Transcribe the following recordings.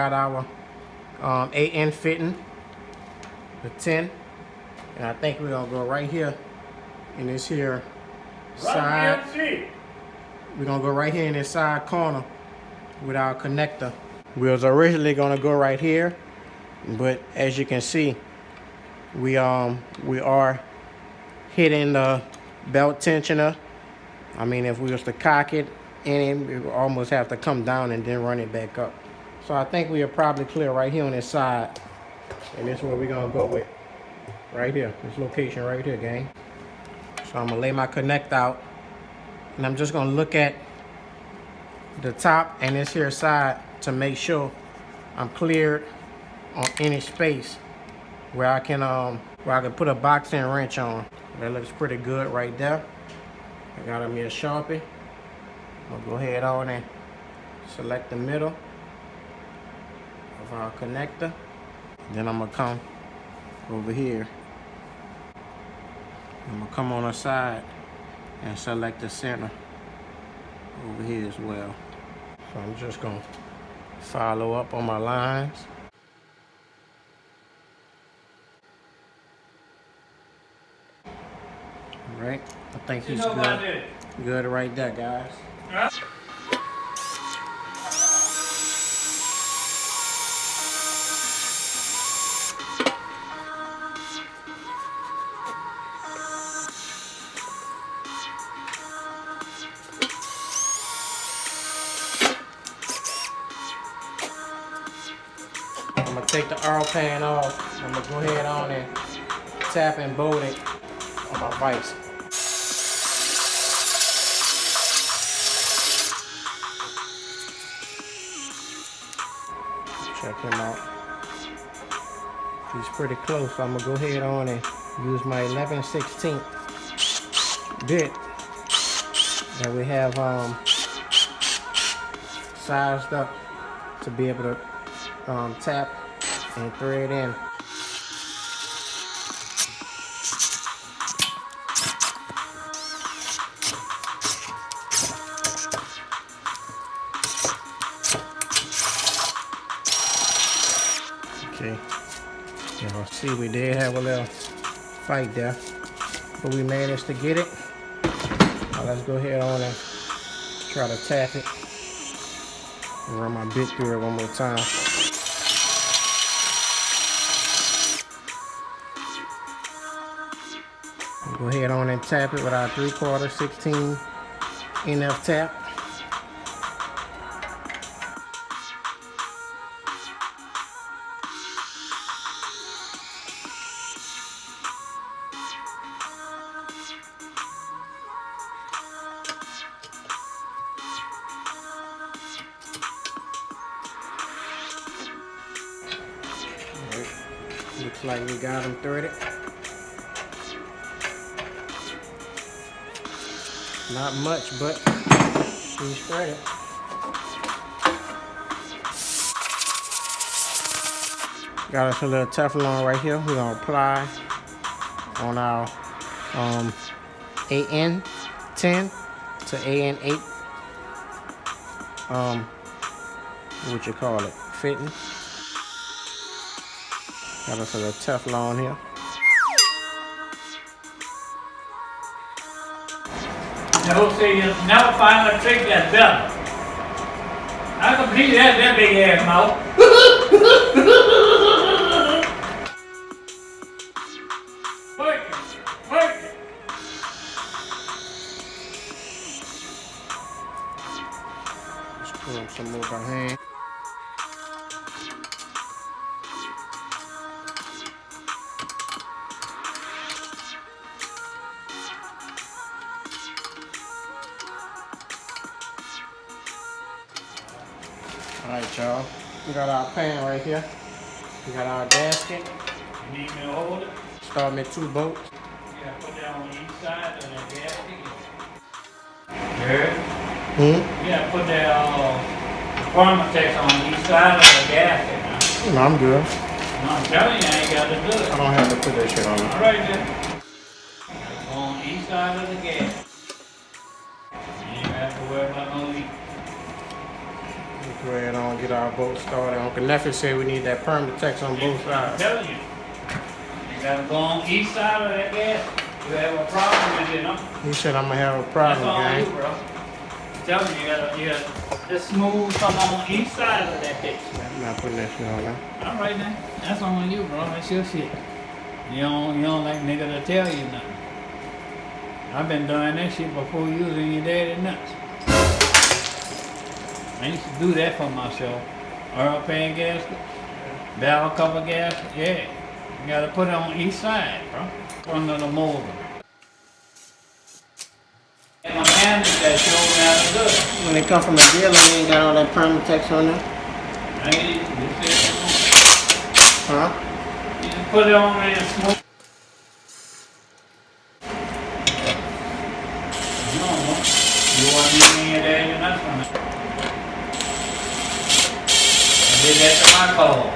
got our AN fitting, the 10. And I think we're gonna go right here in this here side. We're gonna go right here in this side corner with our connector. We was originally gonna go right here, but as you can see, we are hitting the belt tensioner. I mean, if we was to cock it in, we would almost have to come down and then run it back up. So I think we are probably clear right here on this side, and this is where we're gonna go with. Right here, this location right here, gang. So I'm gonna lay my connect out, and I'm just gonna look at the top and this here side to make sure I'm cleared on any space where I can put a boxing wrench on. That looks pretty good right there. I got me a Sharpie. I'll go ahead on and select the middle of our connector. Then I'm gonna come over here. I'm gonna come on the side and select the center over here as well. So I'm just gonna follow up on my lines. All right, I think he's good. Good right there, guys. I'm gonna take the oil pan off. I'm gonna go ahead on and tap and bolt it on my vise. Check him out. He's pretty close, so I'm gonna go ahead on and use my 11/16 bit that we have sized up to be able to tap and thread in. Okay, y'all see we did have a little fight there, but we managed to get it. Now let's go ahead on and try to tap it. Run my bit through it one more time. Go ahead on and tap it with our 3/4 16 NF tap. Looks like we got them threaded. Not much, but she's threaded. Got us a little Teflon right here. We're gonna apply on our AN 10 to AN 8. What you call it? Fitting. Got us a little Teflon here. They'll say you never find a trick that's better. I can believe that big ass mouth. Work it, work it. Let's put up some more by hand. Alright, y'all. We got our pan right here. We got our gasket. You need me to hold it? Start with 2 bolts. You gotta put that on each side of that gasket. Heard? Hmm? You gotta put that Pharmatex on each side of the gasket. No, I'm good. No, I'm telling you, I ain't gotta do it. I don't have to put that shit on. Alright then. Go on each side of the gasket. You ain't have to worry about no leak. Go ahead and get our boat started. Uncle Nephew said we need that permatex on both I'm sides. telling you. You gotta go on each side of that gas. You have a problem with it, huh? He said I'm gonna have a That's problem, all gang. you, bro. I'm telling you, you gotta just smooth something on each side of that bitch. I'm not putting that shit on there. All right, then. That's on you, bro. That's your shit. You don't like nigga to tell you nothing. I've been doing that shit before you was in your daddy nuts. I used to do that for myself. Oil pan gasket, barrel cover gasket, yeah. You gotta put it on each side, bro. Under the mold. And my manager that showed me how to do it. When they come from a dealer, they ain't got all that permatex on there. Hey, Huh? you just put it on there and smoke. No, you want me in your daddy nuts on it. I did that to my car.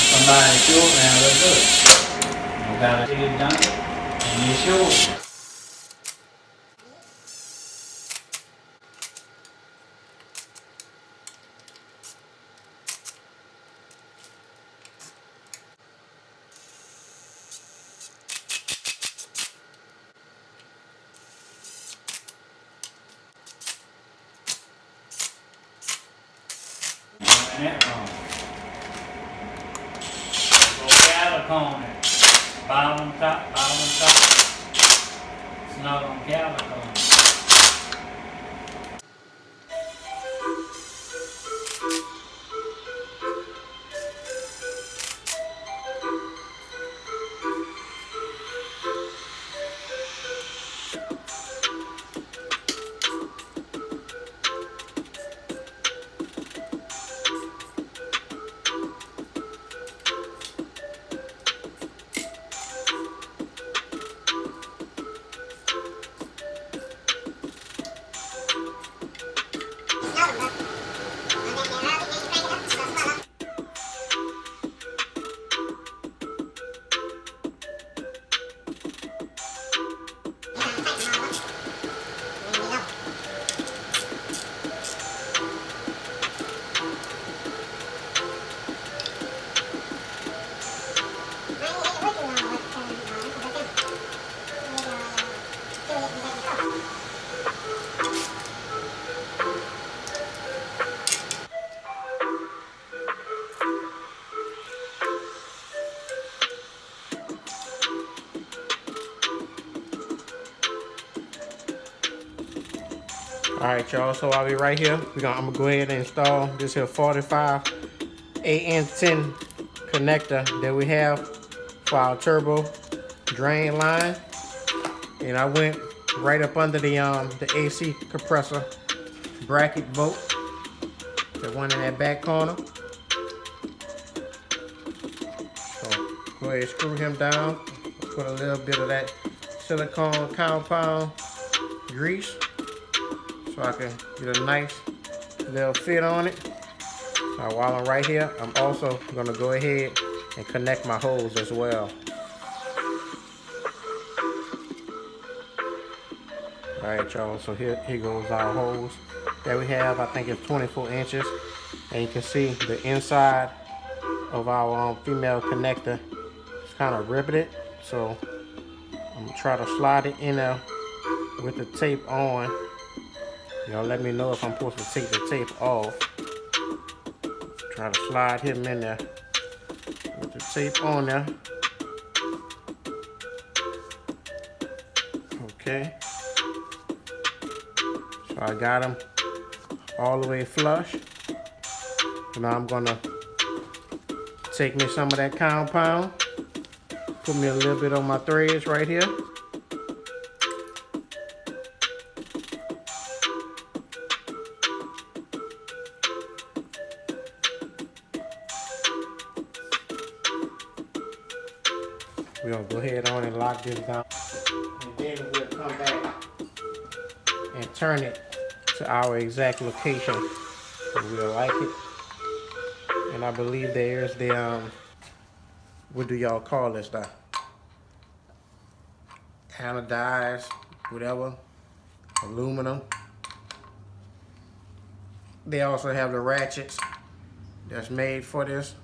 Somebody showed me how to do it. You gotta see it done, and you show it. And that wrong. Go calico it. Bottom top, bottom top. It's not on calico. Alright, y'all, so I'll be right here. I'm gonna go ahead and install this here 45 AN10 connector that we have for our turbo drain line. And I went right up under the AC compressor bracket bolt, the one in that back corner. So go ahead and screw him down. Put a little bit of that silicone compound grease so I can get a nice little fit on it. Now while I'm right here, I'm also gonna go ahead and connect my hose as well. Alright, y'all, so here goes our hose that we have. I think it's 24 inches. And you can see the inside of our female connector is kind of riveted. So I'm gonna try to slide it in there with the tape on. Y'all let me know if I'm supposed to take the tape off. Try to slide him in there with the tape on there. Okay. So I got him all the way flush. So now I'm gonna take me some of that compound, put me a little bit on my threads right here. We're gonna go ahead on and lock this down. And then we'll come back and turn it to our exact location. We'll like it. And I believe there's the, what do y'all call this, the anodized, whatever, aluminum. they also have the ratchets that's made for this.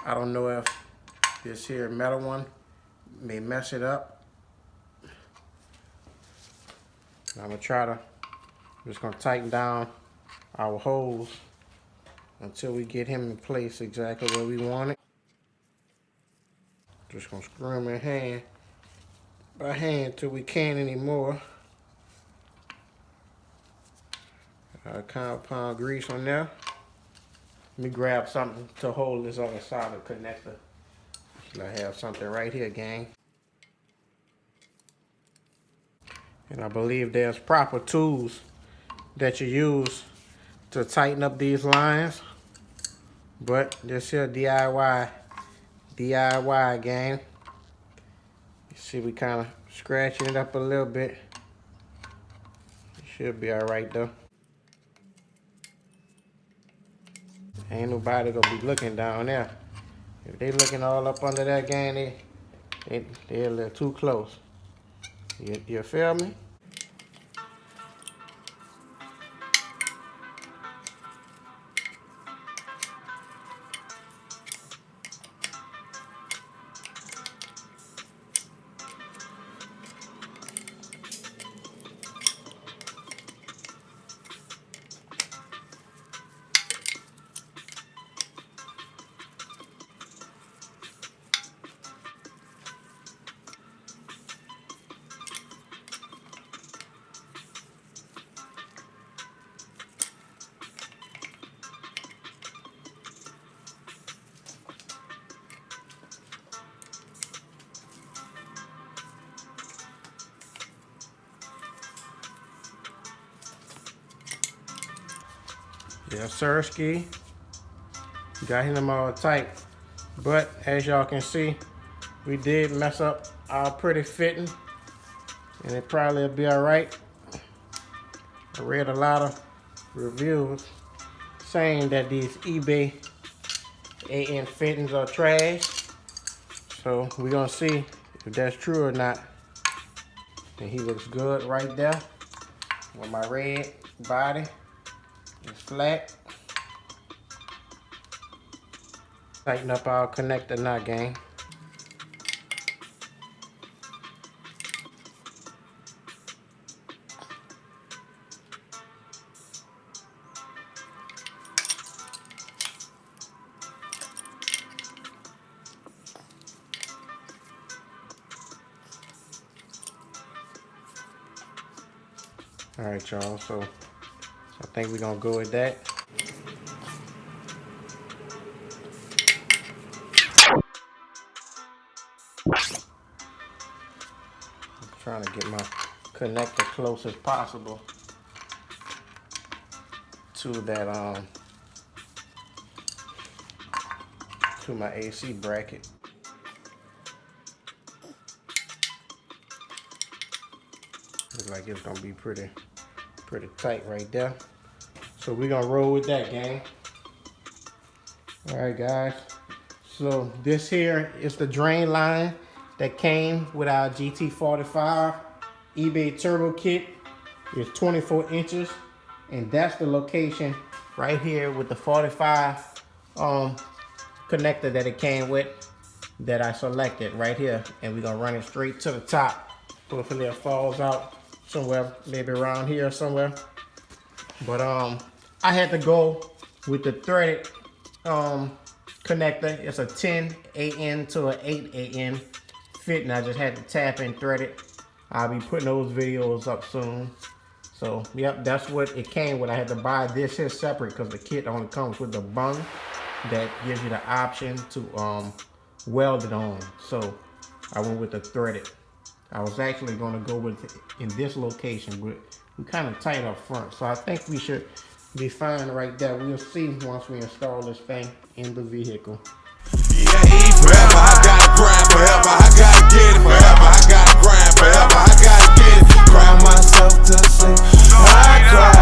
I don't know if this here metal one may mess it up. I'm gonna try to, just gonna tighten down our holes until we get him in place exactly where we want it. Just gonna screw him in by hand till we can't anymore. Compound grease on there. Let me grab something to hold this other side of the connector. I have something right here, gang. And I believe there's proper tools that you use to tighten up these lines. But this here DIY gang. You see we kind of scratching it up a little bit. It should be all right though. Ain't nobody gonna be looking down there. If they looking all up under that gang, they're a little too close. You feel me? Yes, sir, ski. Got him all tight. But as y'all can see, we did mess up our pretty fitting, and it probably will be all right. I read a lot of reviews saying that these eBay AN fittings are trash. So we're gonna see if that's true or not. And he looks good right there with my red body. It's flat. Tighten up our connector nut, gang. All right, y'all, so I think we're gonna go with that. I'm trying to get my connector close as possible to that to my AC bracket. Looks like it's gonna be pretty tight right there. So we're gonna roll with that, gang. All right, guys. So this here is the drain line that came with our GT45 eBay turbo kit. It's 24 inches, and that's the location right here with the 45 connector that it came with that I selected right here, and we're gonna run it straight to the top. Hopefully it falls out somewhere, maybe around here somewhere. But I had to go with the threaded connector. It's a 10 AN to an 8 AN fit, and I just had to tap and thread it. I'll be putting those videos up soon. So yep, that's what it came with. I had to buy this here separate because the kit only comes with the bung that gives you the option to weld it on. So I went with the threaded. I was actually going to go with it in this location, but we're kind of tight up front. So I think we should be fine right there. We'll see once we install this thing in the vehicle. Yeah, forever, I gotta grind forever, I gotta get it forever, I gotta grind forever, I gotta get it, grind myself to sleep, I cry.